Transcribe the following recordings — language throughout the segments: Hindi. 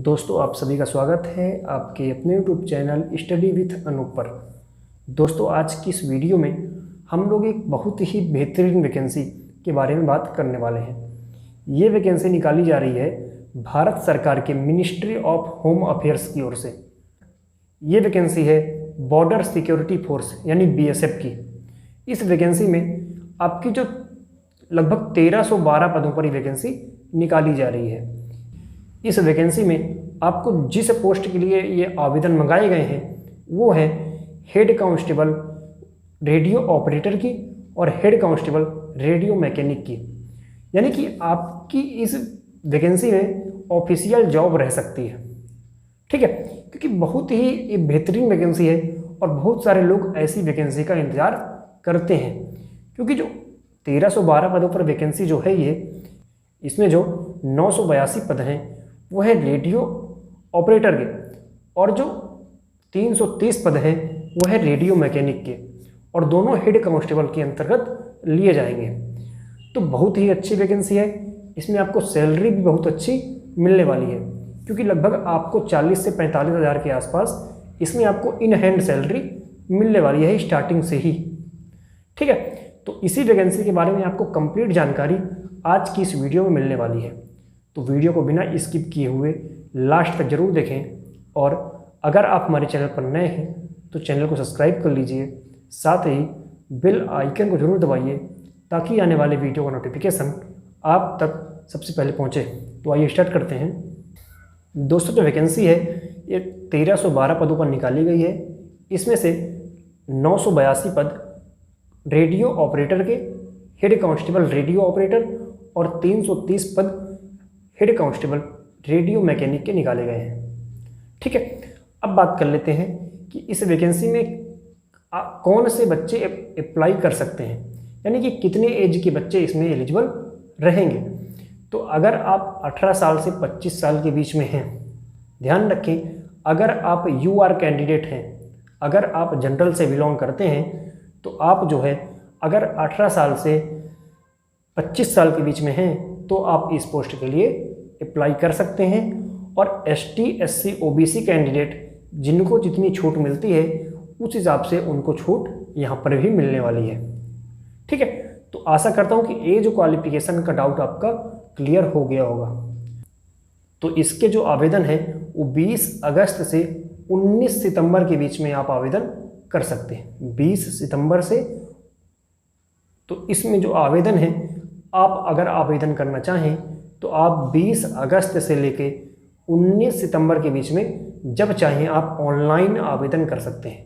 दोस्तों आप सभी का स्वागत है आपके अपने YouTube channel study with Anoop पर। दोस्तों आज की इस वीडियो में हम लोग एक बहुत ही बेहतरीन वैकेंसी के बारे में बात करने वाले हैं। ये वैकेंसी निकाली जा रही है भारत सरकार के मिनिस्ट्री ऑफ होम अफेयर्स की ओर से। ये वैकेंसी है बॉर्डर सिक्योरिटी फोर्स यानी बीएसएफ की। इस वैकेंसी में आपकी जो लगभग 1312 पदों पर ये वैकेंसी निकाली जा रही है। इस वैकेंसी में आपको जिस पोस्ट के लिए ये आवेदन मंगाए गए हैं वो है हेड कांस्टेबल रेडियो ऑपरेटर की और हेड कांस्टेबल रेडियो मैकेनिक की। यानी कि आपकी इस वैकेंसी में ऑफिशियल जॉब रह सकती है, ठीक है, क्योंकि बहुत ही बेहतरीन वैकेंसी है और बहुत सारे लोग ऐसी वैकेंसी का इंतज़ार करते हैं। क्योंकि जो 1312 पदों पर वैकेंसी जो है इसमें जो 982 पद हैं वो है रेडियो ऑपरेटर के और जो 330 पद हैं वो है रेडियो मैकेनिक के और दोनों हेड कांस्टेबल के अंतर्गत लिए जाएंगे। तो बहुत ही अच्छी वैकेंसी है। इसमें आपको सैलरी भी बहुत अच्छी मिलने वाली है क्योंकि लगभग आपको 40 से 45 हज़ार के आसपास इसमें आपको इन हैंड सैलरी मिलने वाली है स्टार्टिंग से ही, ठीक है। तो इसी वैकेंसी के बारे में आपको कंप्लीट जानकारी आज की इस वीडियो में मिलने वाली है। तो वीडियो को बिना स्किप किए हुए लास्ट तक जरूर देखें और अगर आप हमारे चैनल पर नए हैं तो चैनल को सब्सक्राइब कर लीजिए, साथ ही बेल आइकन को जरूर दबाइए ताकि आने वाले वीडियो का नोटिफिकेशन आप तक सबसे पहले पहुंचे। तो आइए स्टार्ट करते हैं। दोस्तों जो वैकेंसी है ये 1312 पदों पर निकाली गई है। इसमें से 982 पद रेडियो ऑपरेटर के, हेड कांस्टेबल रेडियो ऑपरेटर और 330 पद हेड कांस्टेबल रेडियो मैकेनिक के निकाले गए हैं, ठीक है। अब बात कर लेते हैं कि इस वैकेंसी में कौन से बच्चे अप्लाई कर सकते हैं, यानी कि कितने एज के बच्चे इसमें एलिजिबल रहेंगे। तो अगर आप 18 साल से 25 साल के बीच में हैं, ध्यान रखें, अगर आप यूआर कैंडिडेट हैं, अगर आप जनरल से बिलोंग करते हैं तो आप जो है अगर 18 साल से 25 साल के बीच में हैं तो आप इस पोस्ट के लिए अप्लाई कर सकते हैं। और ST SC OBC कैंडिडेट जिनको जितनी छूट मिलती है उस हिसाब से उनको छूट यहाँ पर भी मिलने वाली है, ठीक है। तो आशा करता हूँ कि एज क्वालिफिकेशन का डाउट आपका क्लियर हो गया होगा। तो इसके जो आवेदन है वो 20 अगस्त से 19 सितंबर के बीच में आप आवेदन कर सकते हैं। 20 सितंबर से, तो इसमें जो आवेदन है आप अगर आवेदन करना चाहें तो आप 20 अगस्त से लेके 19 सितंबर के बीच में जब चाहें आप ऑनलाइन आवेदन कर सकते हैं।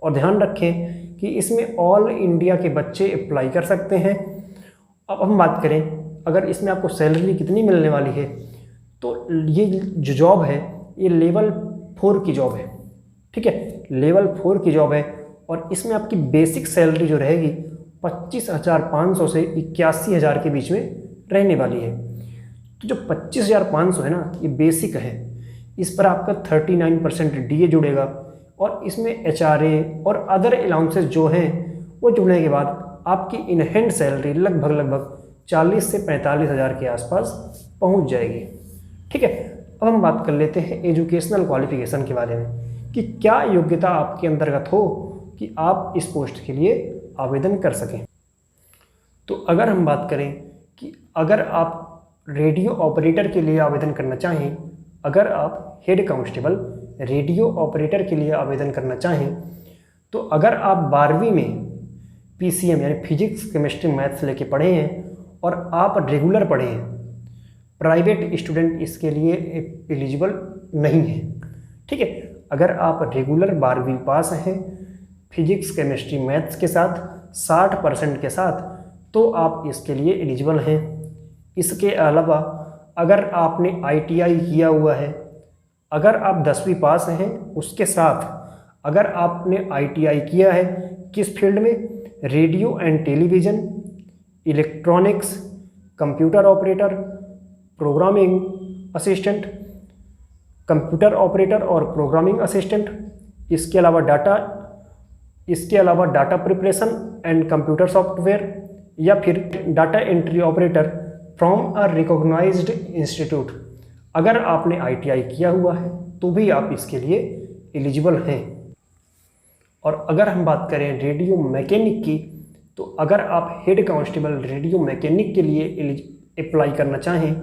और ध्यान रखें कि इसमें ऑल इंडिया के बच्चे अप्लाई कर सकते हैं। अब हम बात करें अगर इसमें आपको सैलरी कितनी मिलने वाली है, तो ये जो जॉब है ये लेवल 4 की जॉब है, ठीक है, लेवल 4 की जॉब है। और इसमें आपकी बेसिक सैलरी जो रहेगी 25,500 से 81,000 के बीच में रहने वाली है। तो जो 25,500 है ना ये बेसिक है, इस पर आपका 39% DA जुड़ेगा और इसमें HRA और अदर अलाउंसेस जो हैं वो जुड़ने के बाद आपकी इन हैंड सैलरी लगभग 40 से 45 हज़ार के आसपास पहुंच जाएगी, ठीक है। अब हम बात कर लेते हैं एजुकेशनल क्वालिफिकेशन के बारे में कि क्या योग्यता आपके अंतर्गत हो कि आप इस पोस्ट के लिए आवेदन कर सकें। तो अगर हम बात करें कि अगर आप रेडियो ऑपरेटर के लिए आवेदन करना चाहें, अगर आप हेड कांस्टेबल रेडियो ऑपरेटर के लिए आवेदन करना चाहें, तो अगर आप 12वीं में PCM यानी फिजिक्स केमिस्ट्री मैथ्स लेके पढ़े हैं और आप रेगुलर पढ़े हैं, प्राइवेट स्टूडेंट इसके लिए एलिजिबल नहीं है, ठीक है। अगर आप रेगुलर 12वीं पास हैं फिजिक्स केमिस्ट्री मैथ्स के साथ 60% के साथ, तो आप इसके लिए एलिजिबल हैं। इसके अलावा अगर आपने ITI किया हुआ है, अगर आप 10वीं पास हैं उसके साथ अगर आपने ITI किया है किस फील्ड में, radio and television, electronics, computer operator, programming assistant, computer operator और प्रोग्रामिंग असिस्टेंट, इसके अलावा data preparation and computer software या फिर data entry operator from a recognised institute, अगर आपने ITI किया हुआ है तो भी आप इसके लिए एलिजिबल हैं। और अगर हम बात करें रेडियो मैकेनिक की, तो अगर आप हेड कांस्टेबल रेडियो मैकेनिक के लिए अप्लाई करना चाहें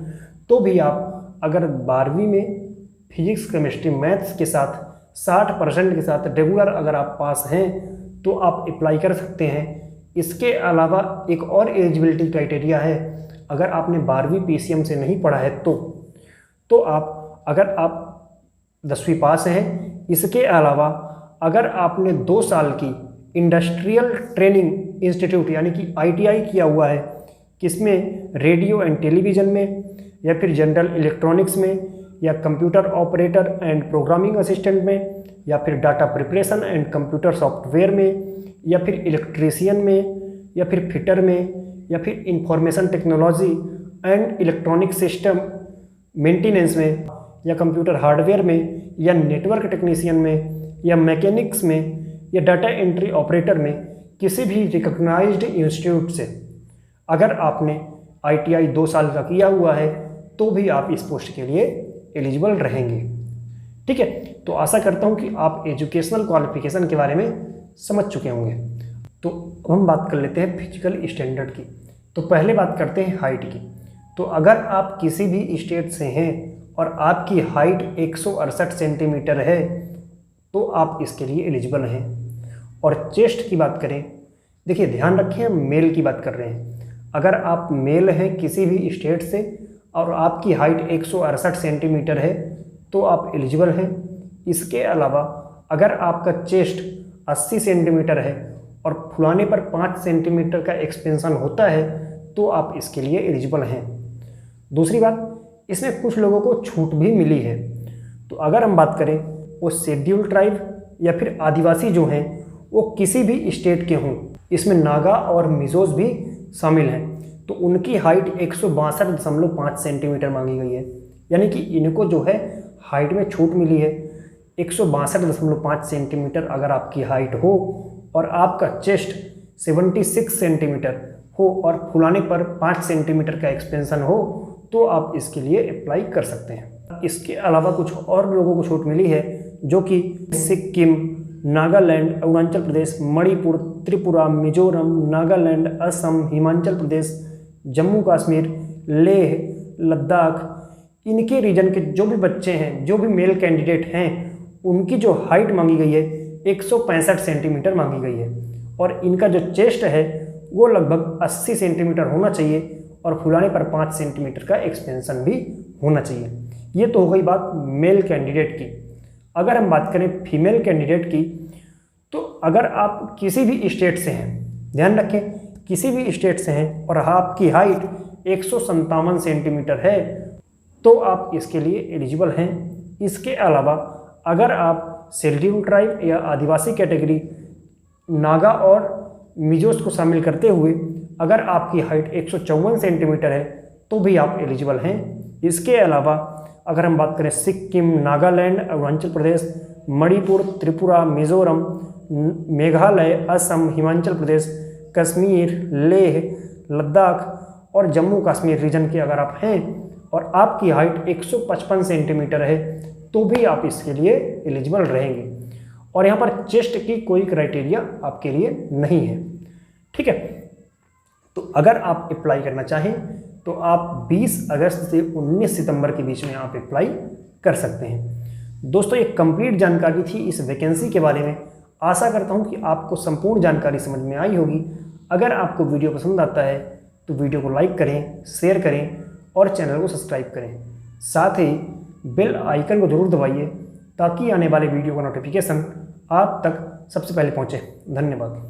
तो भी आप अगर 12वीं में फिजिक्स केमिस्ट्री मैथ्स के साथ 60% के साथ रेगुलर अगर आप पास हैं तो आप अप्लाई कर सकते हैं। इसके अलावा एक और एलिजिबिलिटी क्राइटेरिया है, अगर आपने 12वीं PCM से नहीं पढ़ा है तो आप अगर आप 10वीं पास हैं, इसके अलावा अगर आपने 2 साल की इंडस्ट्रियल ट्रेनिंग इंस्टीट्यूट यानी कि ITI किया हुआ है, किसमें रेडियो एंड टेलीविज़न में या फिर जनरल इलेक्ट्रॉनिक्स में या computer operator and programming assistant में या फिर data preparation and computer software में या फिर इलेक्ट्रीशियन में या फिर फिटर में या फिर information technology and electronic system maintenance में या कंप्यूटर हार्डवेयर में या नेटवर्क टेक्नीशियन में या मैकेनिक्स में या डाटा एंट्री ऑपरेटर में किसी भी रिकॉग्नाइज्ड इंस्टीट्यूट से अगर आपने ITI 2 साल का किया हुआ है तो भी आप इस पोस्ट के लिए एलिजिबल रहेंगे। ठीक है, तो आशा करता हूं कि आप एजुकेशनल क्वालिफिकेशन के बारे में समझ चुके होंगे। तो अब हम बात कर लेते हैं फिजिकल स्टैंडर्ड की। तो पहले बात करते हैं हाइट की। तो अगर आप किसी भी स्टेट से हैं और आपकी हाइट 168 सेंटीमीटर है तो आप इसके लिए एलिजिबल हैं। और चेस्ट की बात करें, देखिए ध्यान रखें हम मेल की बात कर रहे हैं। अगर आप मेल हैं किसी भी स्टेट से और आपकी हाइट 168 सेंटीमीटर है तो आप एलिजिबल हैं। इसके अलावा अगर आपका चेस्ट 80 सेंटीमीटर है और फुलाने पर 5 सेंटीमीटर का एक्सपेंशन होता है तो आप इसके लिए एलिजिबल हैं। दूसरी बात, इसमें कुछ लोगों को छूट भी मिली है। तो अगर हम बात करें वो शेड्यूल ट्राइब या फिर आदिवासी जो हैं वो किसी भी स्टेट के हों, इसमें नागा और मिजोज भी शामिल हैं, तो उनकी हाइट 162.5 सेंटीमीटर मांगी गई है। यानी कि इनको जो है हाइट में छूट मिली है। 162.5 सेंटीमीटर अगर आपकी हाइट हो और आपका चेस्ट 76 सेंटीमीटर हो और फुलाने पर 5 सेंटीमीटर का एक्सपेंशन हो तो आप इसके लिए अप्लाई कर सकते हैं। इसके अलावा कुछ और लोगों को छूट मिली है जो कि सिक्किम, नागालैंड, अरुणाचल प्रदेश, मणिपुर, त्रिपुरा, मिजोरम, नागालैंड, असम, हिमाचल प्रदेश, जम्मू कश्मीर, लेह, लद्दाख, इनके रीजन के जो भी बच्चे हैं, जो भी मेल कैंडिडेट हैं, उनकी जो हाइट मांगी गई है 165 सेंटीमीटर मांगी गई है। और इनका जो चेस्ट है वो लगभग 80 सेंटीमीटर होना चाहिए और फुलाने पर 5 सेंटीमीटर का एक्सपेंशन भी होना चाहिए। ये तो हो गई बात मेल कैंडिडेट की। अगर हम बात करें फीमेल कैंडिडेट की, तो अगर आप किसी भी स्टेट से हैं, ध्यान रखें किसी भी स्टेट से हैं और आपकी हाइट 157 सेंटीमीटर है तो आप इसके लिए एलिजिबल हैं। इसके अलावा अगर आप शेड्यूल ट्राइब या आदिवासी कैटेगरी, नागा और मिजोस को शामिल करते हुए अगर आपकी हाइट 154 सेंटीमीटर है तो भी आप एलिजिबल हैं। इसके अलावा अगर हम बात करें सिक्किम, नागालैंड, अरुणाचल प्रदेश, मणिपुर, त्रिपुरा, मिजोरम, मेघालय, असम, हिमाचल प्रदेश, कश्मीर, लेह, लद्दाख और जम्मू कश्मीर रीजन के अगर आप हैं और आपकी हाइट 155 सेंटीमीटर है तो भी आप इसके लिए एलिजिबल रहेंगे। और यहाँ पर चेस्ट की कोई क्राइटेरिया आपके लिए नहीं है। ठीक है, तो अगर आप अप्लाई करना चाहें तो आप 20 अगस्त से 19 सितंबर के बीच में आप अप्लाई कर सकते हैं। दोस्तों, एक कंप्लीट जानकारी थी इस वैकेंसी के बारे में। आशा करता हूं कि आपको संपूर्ण जानकारी समझ में आई होगी। अगर आपको वीडियो पसंद आता है तो वीडियो को लाइक करें, शेयर करें और चैनल को सब्सक्राइब करें। साथ ही बेल आइकन को जरूर दबाइए ताकि आने वाले वीडियो का नोटिफिकेशन आप तक सबसे पहले पहुंचे। धन्यवाद।